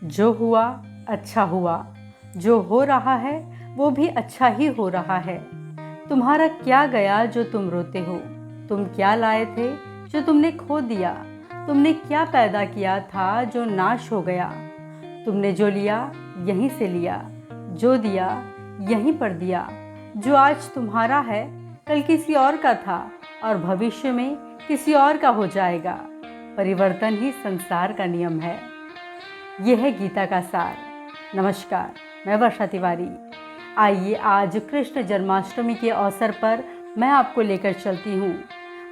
जो हुआ अच्छा हुआ, जो हो रहा है वो भी अच्छा ही हो रहा है। तुम्हारा क्या गया जो तुम रोते हो? तुम क्या लाए थे जो तुमने खो दिया? तुमने क्या पैदा किया था जो नाश हो गया? तुमने जो लिया यहीं से लिया, जो दिया यहीं पर दिया। जो आज तुम्हारा है कल किसी और का था और भविष्य में किसी और का हो जाएगा। परिवर्तन ही संसार का नियम है। यह है गीता का सार। नमस्कार, मैं वर्षा तिवारी। आइए आज कृष्ण जन्माष्टमी के अवसर पर मैं आपको लेकर चलती हूँ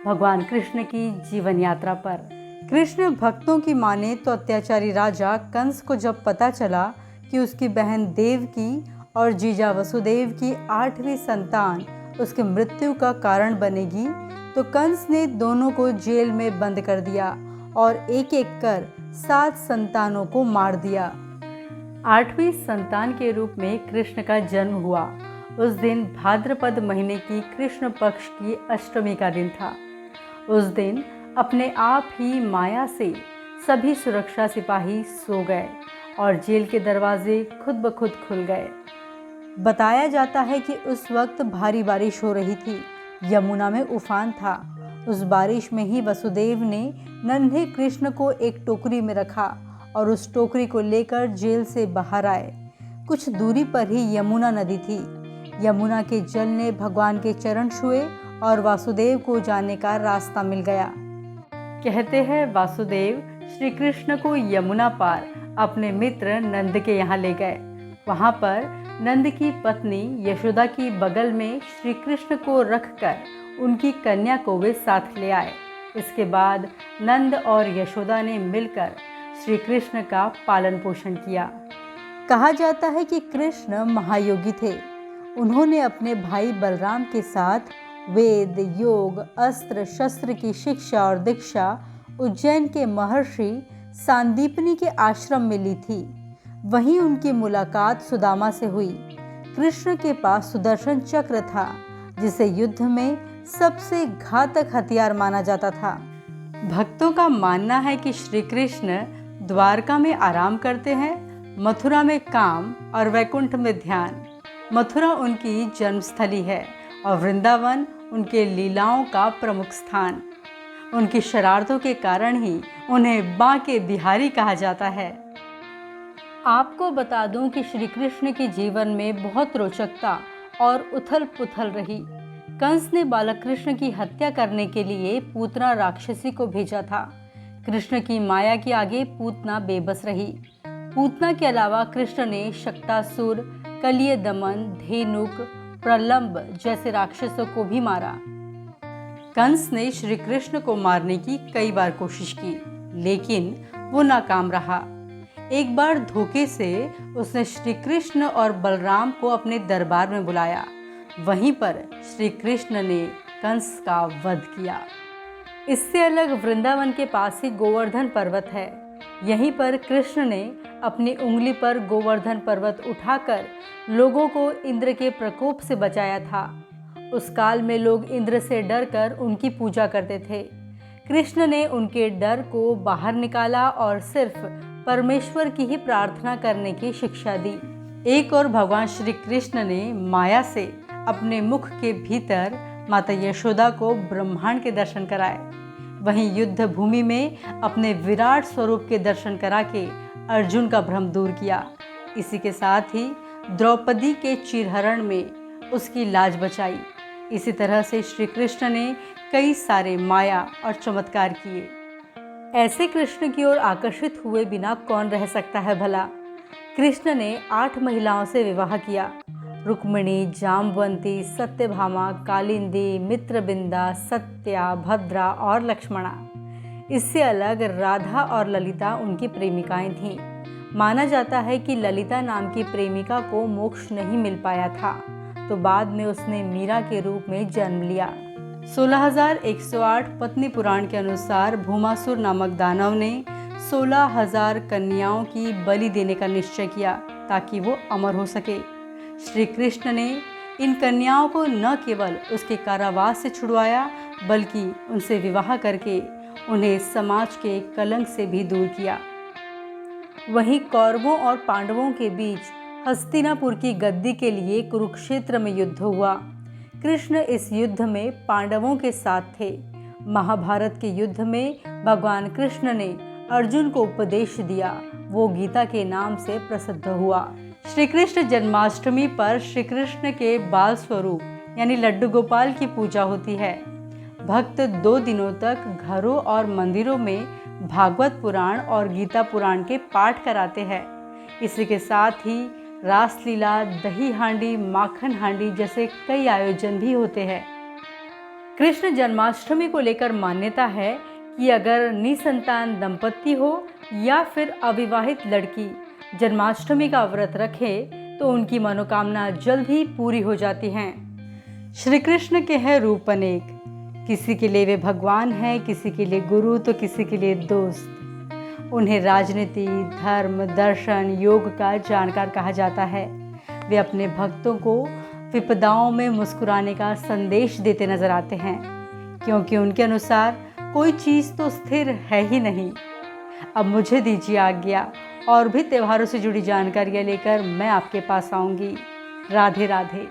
भगवान कृष्ण की जीवन यात्रा पर। कृष्ण भक्तों की माने तो अत्याचारी राजा कंस को जब पता चला कि उसकी बहन देवकी और जीजा वसुदेव की 8वीं संतान उसकी मृत्यु का कारण बनेगी, तो कंस ने दोनों को जेल में बंद कर दिया और एक एक कर 7 संतानों को मार दिया। 8वीं संतान के रूप में कृष्ण का जन्म हुआ। उस दिन भाद्रपद महीने की कृष्ण पक्ष की अष्टमी का दिन था। उस दिन अपने आप ही माया से सभी सुरक्षा सिपाही सो गए और जेल के दरवाजे खुद ब खुद खुल गए। बताया जाता है कि उस वक्त भारी बारिश हो रही थी, यमुना में उफान था। उस बारिश में ही वसुदेव ने नन्हे कृष्ण को एक टोकरी में रखा और उस टोकरी को लेकर जेल से बाहर आए। कुछ दूरी पर ही यमुना नदी थी। यमुना के जल ने भगवान के चरण छुए और वासुदेव को जाने का रास्ता मिल गया। कहते हैं वासुदेव श्री कृष्ण को यमुना पार अपने मित्र नंद के यहाँ ले गए। वहाँ पर नंद की पत्नी यशोदा की बगल में श्री कृष्ण को रखकर उनकी कन्या को वे साथ ले आए। इसके बाद नंद और यशोदा ने मिलकर श्री कृष्ण का पालन पोषण किया। कहा जाता है कि कृष्ण महायोगी थे। उन्होंने अपने भाई बलराम के साथ वेद, योग, अस्त्र शस्त्र की शिक्षा और दीक्षा उज्जैन के महर्षि सांदीपनि के आश्रम में ली थी। वहीं उनकी मुलाकात सुदामा से हुई। कृष्ण के पास सुदर्शन चक्र था, जिसे युद्ध में सबसे घातक हथियार माना जाता था। भक्तों का मानना है कि श्री कृष्ण द्वारका में आराम करते हैं, मथुरा में काम और वैकुंठ में ध्यान। मथुरा उनकी जन्मस्थली है और वृंदावन उनके लीलाओं का प्रमुख स्थान। उनकी शरारतों के कारण ही उन्हें बांके बिहारी कहा जाता है। आपको बता दूं कि श्री कृष्ण के जीवन में बहुत रोचकता और उथल पुथल रही। कंस ने बालक कृष्ण की हत्या करने के लिए पूतना राक्षसी को भेजा था। कृष्ण की माया के आगे पूतना बेबस रही। पूतना के अलावा कृष्ण ने शक्तासुर, कलिय दमन, धेनुक, प्रलंब जैसे राक्षसों को भी मारा। कंस ने श्री कृष्ण को मारने की कई बार कोशिश की, लेकिन वो नाकाम रहा। एक बार धोखे से उसने श्री कृष्ण और बलराम को अपने दरबार में बुलाया। वहीं पर श्री कृष्ण ने कंस का वध किया। इससे अलग वृंदावन के पास ही गोवर्धन पर्वत है। यहीं पर कृष्ण ने अपनी उंगली पर गोवर्धन पर्वत उठाकर लोगों को इंद्र के प्रकोप से बचाया था। उस काल में लोग इंद्र से डरकर उनकी पूजा करते थे। कृष्ण ने उनके डर को बाहर निकाला और सिर्फ परमेश्वर की ही प्रार्थना करने की शिक्षा दी। एक और भगवान श्री कृष्ण ने माया से अपने मुख के भीतर माता यशोदा को ब्रह्मांड के दर्शन कराए। वहीं युद्ध भूमि में अपने विराट स्वरूप के दर्शन करा के अर्जुन का भ्रम दूर किया। इसी के साथ ही द्रौपदी के चिरहरण में उसकी लाज बचाई। इसी तरह से श्री कृष्ण ने कई सारे माया और चमत्कार किए। ऐसे कृष्ण की ओर आकर्षित हुए बिना कौन रह सकता है भला। कृष्ण ने 8 महिलाओं से विवाह किया। रुक्मिणी, जाम्बवंती, सत्यभामा, कालिंदी, मित्रबिंदा, सत्या, भद्रा और लक्ष्मणा। इससे अलग राधा और ललिता उनकी प्रेमिकाएं थीं। माना जाता है कि ललिता नाम की प्रेमिका को मोक्ष नहीं मिल पाया था, तो बाद में उसने मीरा के रूप में जन्म लिया। 16,108 पत्नी पुराण के अनुसार भूमासुर नामक दानव ने 16,000 कन्याओं की बलि देने का निश्चय किया ताकि वो अमर हो सके। श्री कृष्ण ने इन कन्याओं को न केवल उसके कारावास से छुड़वाया, बल्कि उनसे विवाह करके उन्हें समाज के कलंक से भी दूर किया। वहीं कौरवों और पांडवों के बीच हस्तिनापुर की गद्दी के लिए कुरुक्षेत्र में युद्ध हुआ। कृष्ण इस युद्ध में पांडवों के साथ थे। महाभारत के युद्ध में भगवान कृष्ण ने अर्जुन को उपदेश दिया, वो गीता के नाम से प्रसिद्ध हुआ। श्री कृष्ण जन्माष्टमी पर श्री कृष्ण के बाल स्वरूप यानी लड्डू गोपाल की पूजा होती है। भक्त 2 दिनों तक घरों और मंदिरों में भागवत पुराण और गीता पुराण के पाठ कराते हैं। इसी के साथ ही रासलीला, दही हांडी, माखन हांडी जैसे कई आयोजन भी होते हैं। कृष्ण जन्माष्टमी को लेकर मान्यता है कि अगर निसंतान दंपत्ति हो या फिर अविवाहित लड़की जन्माष्टमी का व्रत रखे तो उनकी मनोकामना जल्द ही पूरी हो जाती हैं। श्री कृष्ण के हैं रूप अनेक, किसी के लिए वे भगवान हैं, किसी के लिए गुरु तो किसी के लिए दोस्त। उन्हें राजनीति, धर्म, दर्शन, योग का जानकार कहा जाता है। वे अपने भक्तों को विपदाओं में मुस्कुराने का संदेश देते नजर आते हैं, क्योंकि उनके अनुसार कोई चीज़ तो स्थिर है ही नहीं। अब मुझे दीजिए आज्ञा, और भी त्योहारों से जुड़ी जानकारियाँ लेकर मैं आपके पास आऊँगी। राधे राधे।